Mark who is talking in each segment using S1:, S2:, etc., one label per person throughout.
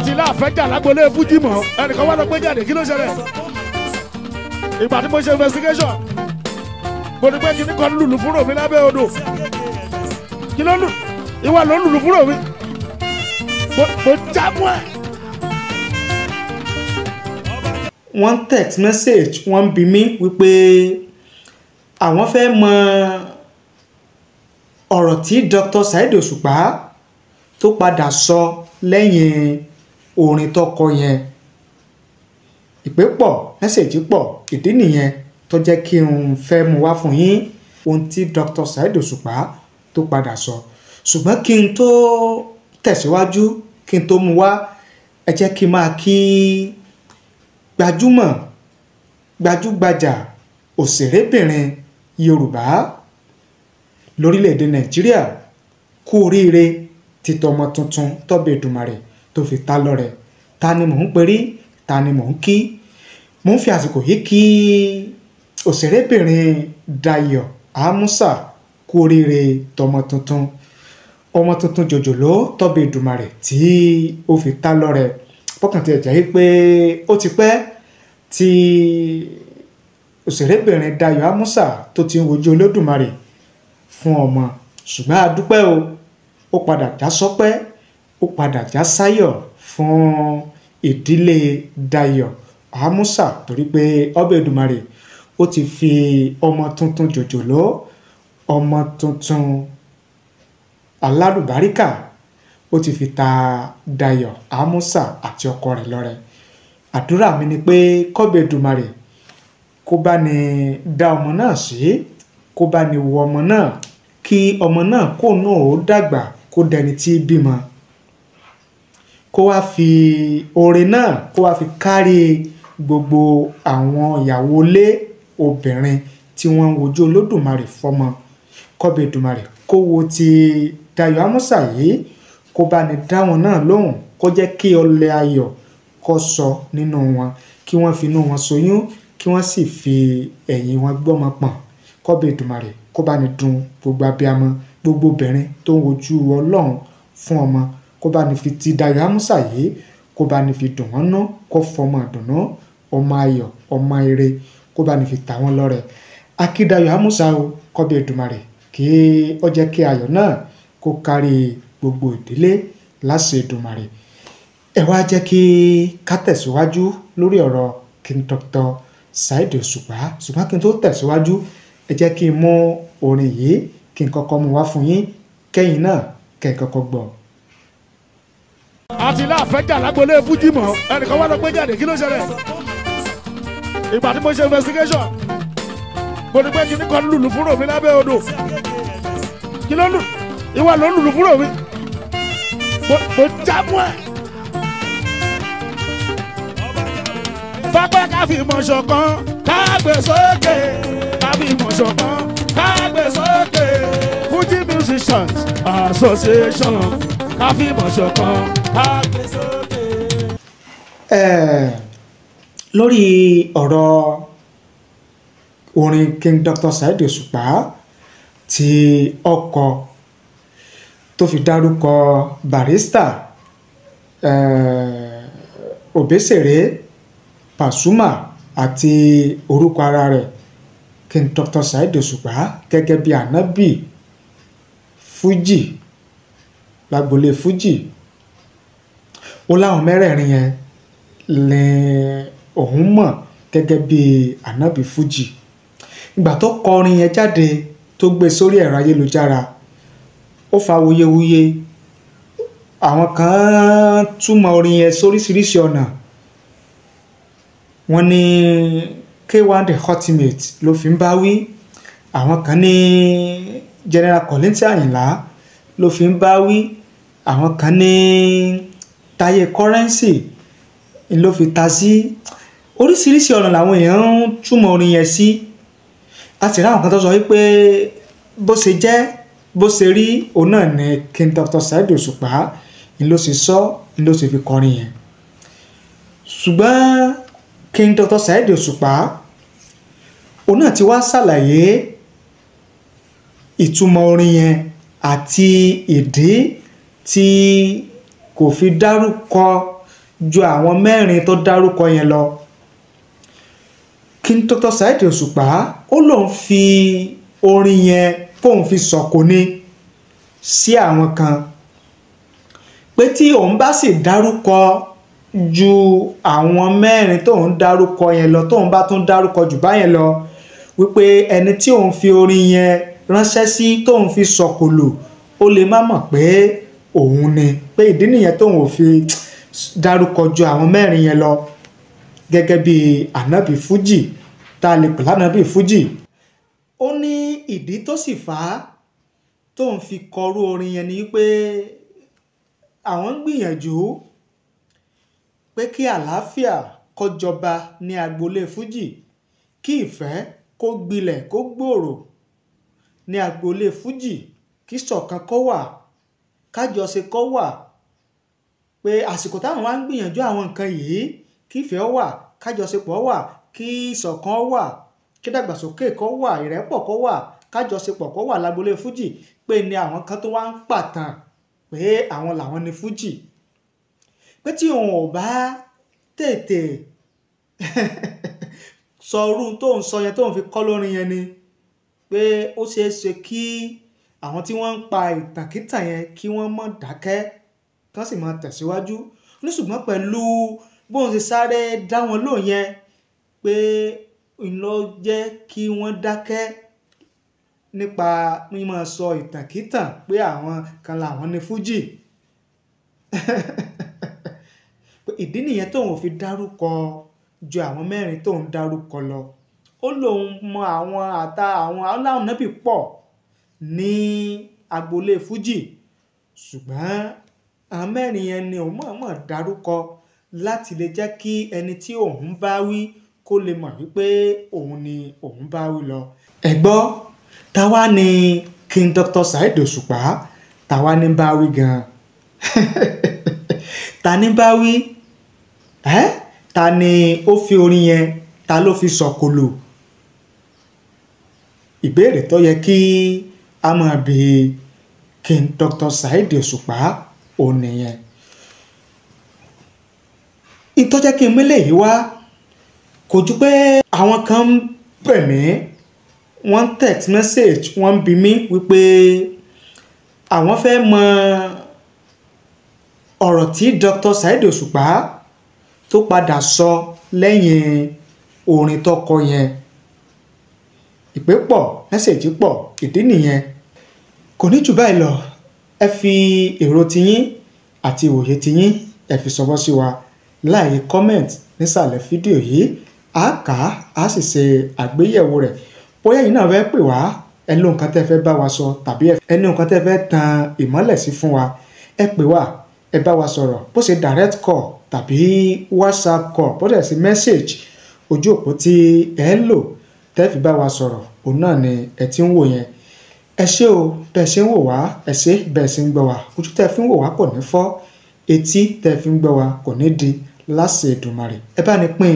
S1: àti láàfẹ́jà lágbolé fújì mọ́ ẹnìkan wá lọ gbé jáde kí ló ṣẹlẹ̀ ìgbà tí mo ṣe investigation mo ní pé kí ní kan lùlù fúnrò mi lábẹ́ odò kí ló lù ìwà ló lùlù fúnrò mi mo já mọ́ ẹ̀.
S2: wọ́n text message wọ́n bi mí wípé àwọn fẹ́ mọ ọ̀rọ̀ tí Dr. Saheed Òṣùpá tó padà sọ lẹ́yìn orin tó kọ yẹn. Ìpè pọ̀ mẹ́sẹ̀jì pọ̀ ìdí nìyẹn tó jẹ́ kí n fẹ́ mú wá fún yín ohun tí Dr. Saheed Òṣùpá tó padà sọ. Ṣùgbọ́n kí n tó tẹ̀síwájú kí n tó mú wá ẹ jẹ́ kí n máa kí gbajúgbajà òṣèrébìnrin Yorùbá lórílẹ̀‐èdè Nàìjíríà kú oríire títọ́mọ tuntun tọ́bẹ̀ Èdùmàrè tó fi ta lọ́rẹ. Ta ni mò ń perí ta ni mò ń kí mò ń fi àsìkò yìí kí òṣèrébìnrin Dayọ̀ Amusa kú oríire tọmọ tuntun ọmọ tuntun jòjòló tọ́bẹ̀ Èdùmàrè tí ó fi ta lọ́rẹ. Bọ́kàn tí ẹ jẹ́ pé ó ti pẹ́ tí òṣèrébìnrin Dayọ̀ Amusa tó ti ń wojú Olódùmarè fún ọmọ ṣùgbọ́n a dúpẹ́ o ó padà já sọ́pẹ́ ó padà já sáyọ̀ fún ìdílé Dayọ̀ Amusa torí pé ọbẹ̀ Èdùmàrè ó ti fi ọmọ tuntun jòjòló ọmọ tuntun alálùbáríkà ó ti fi ta Dayọ̀ Amusa àti ọkọ rẹ̀ lọ́rẹ. Àdúrà mi ni pé kọ́bẹ̀ Èdùmàrè kó bá ní dá ọmọ náà sí kó bá ní wo ọmọ náà kí ọmọ náà kó náà ó dàgbà kó dẹni tí bímọ kó wá fi orin náà kó wá fi kárí gbogbo àwọn ìyàwó ilé obìnrin tí wọ́n ń wojú Olódùmarè fọ́mọ. Kọ́bẹ̀ Èdùmàrè kó wo ti Dayọ̀ Amusa yìí kó bá ní dá wọn náà lóhùn kó jẹ́ kí ọlẹ̀ ayọ̀ kó sọ nínú wọn kí wọ́n fi inú wọn ṣoyún kí wọ́n sì fi ẹ̀yìn wọn gbọ́mọ pọ̀n. Kọ́bẹ̀ Èdùmàrè kó bá ní dùn gbogbo abiyamọ gbogbo obìnrin tó ń wojú Ọlọ́run fún ọmọ kó bá ní fi ti Dayọ̀ Amusa yìí kó bá ní fi dùn wọ́n ná kó fọmọ ìdùnnú ọmọ ayọ̀ ọmọ ire kó bá ní fi ta wọ́n lọ́rẹ. Akí Dayọ̀ Amusa o Kọ́bẹ̀ Èdùmàrè kí ó jẹ́ kí ayọ̀ náà kó kárí gbogbo ìdílé láṣẹ Èdùmàrè. Ẹ wá jẹ́ kí ká tẹ̀síwájú lórí ọ̀rọ̀ King Dr. Saheed Òṣùpá ṣùgbọ́n kí n tó tẹ̀síwájú ẹ jẹ́ kí n mú orin yìí kí n kọ́kọ́ mú wá fún yín kẹ́yìn náà kẹ́ ẹ kọ́kọ́ gbọ́.
S1: àti láàfẹ́jà lágbolé fújì mọ́ ẹnìkan wá lọ gbé jáde kí ló ṣẹlẹ̀ ìgbà tí mo ṣe investigation mo ní pé kí ní kan lùlù fúnrò mi lábẹ́ odò kí ló lù ìwà ló lùlù fúnrò mi mo já mọ́ ẹ̀. Fápẹ́ ká fi mọ̀ ṣọ̀kan ká gbé sókè ká fi mọ̀ ṣọ̀kan ká gbé sókè Fuji Musicians Association ká fi mọ̀ ṣọ̀kan ká gbé sókè.
S2: Lórí ọ̀rọ̀ orin King Dr. Saheed Òṣùpá tí ọkọ tó fi dárúkọ Barrister Obesere Pasuma àti orúkọ ara rẹ̀ King Dr. Saheed Òṣùpá gẹ́gẹ́ bí ànábì Fuji lágbolé Fuji ó láwọn mẹ́rẹ̀ẹ̀rin yẹn lè òun mọ̀ gẹ́gẹ́ bí ànábì Fuji. Ìgbà tó kọ orin yẹn jáde tó gbé sórí ẹ̀rọ ayélujára ó fa wuyewuye àwọn kan túmọ̀ orin yẹn sóríṣiríṣi ọ̀nà. Wọ́n ní K1 the ultimate ló fi ń bá wí àwọn kan ní General Kollington Àyìnlá ló fi ń bá wí àwọn kan ní Taye Currency ló fi ta sí oríṣiríṣi ọ̀nà làwọn èèyàn ń túmọ̀ orin yẹn sí. A sì ráwọn kan tó sọ wípé bó ṣe jẹ́ bó ṣe rí òun náà ní King Dr. Saheed Òṣùpá ni ló ṣe sọ ni ló ṣe fi kọrin yẹn. Ṣùgbọ́n King Dr. Saheed Òṣùpá òun náà ti wá ṣàlàyé ìtumọ̀ orin yẹn àti ìdí tí kò fi dárúkọ ju àwọn mẹ́rin tó dárúkọ yẹn lọ. King Dr. Saheed Òṣùpá ó lóun fi orin yẹn kóun fi sọ̀kò ni sí àwọn kan pé tí òun bá sì dárúkọ ju àwọn mẹ́rin tóun dárúkọ yẹn lọ, tóun bá tún dárúkọ jù báyẹn lọ, wípé ẹni tí òun fi orin yẹn ránṣẹ́ sí tóun fi sọ̀kò lò ó lè má mọ̀ pé òun ni, pé ìdí nìyẹn tóun ò fi dárúkọ ju àwọn mẹ́rin yẹn lọ gẹ́gẹ́ bí ànábì fújì tá a lè pè lánàbì fújì. Ó ní ìdí tó sì fà á tóun fi kọrú orin yẹn ni wípé àwọn ń gbìyànjú pé kí àlàáfíà kó jọba ní agboolé fújì, kí ìfẹ́ kó gbilẹ̀ kó gbòòrò ní agboolé fújì, kí ṣọ̀kan kó wà, kájọṣe kó wà, pé àsìkò táwọn wá ń gbìyànjú àwọn nǹkan yìí, kí ìfẹ́ wà, kájọṣepọ̀ wà, kí ìṣọ̀kan wà, kí dàgbàsókè kó wà, ìrẹ́pọ̀ kó wà, kájọṣepọ̀ kó wà lágboolé fújì, pé ní àwọn kan tó wá ń pàtàn pé àwọn làwọn ni fújì, pé tí òun ò bá tètè sọ irú tóun sọ yẹn tóun fi kọ́ lórin yẹn ni pé ó ṣeé ṣe kí àwọn tí wọ́n ń pa ìtànkítàn yẹn kí wọ́n mọ̀ dákẹ́ kán sì máa tẹ̀síwájú. Ní ṣùgbọ́n pẹ̀lú bóun ṣe sáré dá wọn lóhùn yẹn pé ló jẹ́ kí wọ́n dákẹ́ nípa mímọ̀ sọ ìtànkítàn pé àwọn kan làwọn ní fújì. Ìdí nìyẹn tóun ò fi dárúkọ ju àwọn mẹ́rin tóun dárúkọ lọ. Ó lóun mọ àwọn aláwọn nábì pọ̀ ní agboolé fújì, ṣùgbọ́n àwọn mẹ́rin yẹn ni òun mọ̀ọ́mọ̀ dárúkọ láti lè jẹ́ kí ẹni tí òun bá wí kó lè mọ̀ wípé òun ni òun bá wí lọ. Ẹ gbọ́, táwa ni King Dr. Saheed Òṣùpá, táwa ní bá wí gan-an. Ta ní bá wí? Ta ni ó fi orin yẹn, ta ló fi sọ̀kò lò? Ìbéèrè tó yẹ kí a máa bi King Dr. Saheed Òṣùpá òun nìyẹn. Ìtọ́jẹ́ kí n mélé yìí wá kò ju pé àwọn kan ń bẹ̀ mí, wọ́n text message, wọ́n ń bi mí wípé àwọn fẹ́ mọ ọ̀rọ̀ tí Dr. Saheed Òṣùpá tó padà sọ lẹ́yìn orin tó kọ yẹn. Ìpè pọ̀, mẹ́sẹ̀jì pọ̀, ìdí nìyẹn. Kò ní jù báyìí lọ. Ẹ fi èrò tiyín àti ìwòye tiyín ẹ fi ṣọwọ́ sí wa láàyè comment nísàlẹ̀ fídíò yìí. A kà á, a sì ṣe àgbéyẹ̀wò rẹ̀. Bóyá yìí náà fẹ́ pè wá, ẹ ní nǹkan tẹ́ fẹ́ bá wa sọ, tàbí ẹ ní nǹkan tẹ́ fẹ́ tan ìmọ́lẹ̀ sí fún wa, ẹ pè wá, ẹ bá wa sọ̀rọ̀, bó ṣe direct call tàbí WhatsApp call, bó dẹ̀ sí message. Ojú òpó tí ẹ ń lò tẹ́ fi bá wa sọ̀rọ̀, òun náà ni ẹ ti ń wò yẹn. Ẹ ṣé o, bẹ́ẹ̀ ṣe ń wò wá, ẹ ṣé bẹ́ẹ̀ ṣe ń gbọ́ wa. Ojú tẹ́ fi ń wò wá kò ní fọ́, etí tẹ́ fi ń gbọ́ wa kò ní di láṣẹ Èdùmàrè. Ẹ bá ní pín,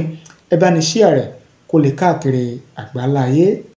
S2: ẹ bá ní share rẹ̀ kó lè káàkiri àgbáláyé.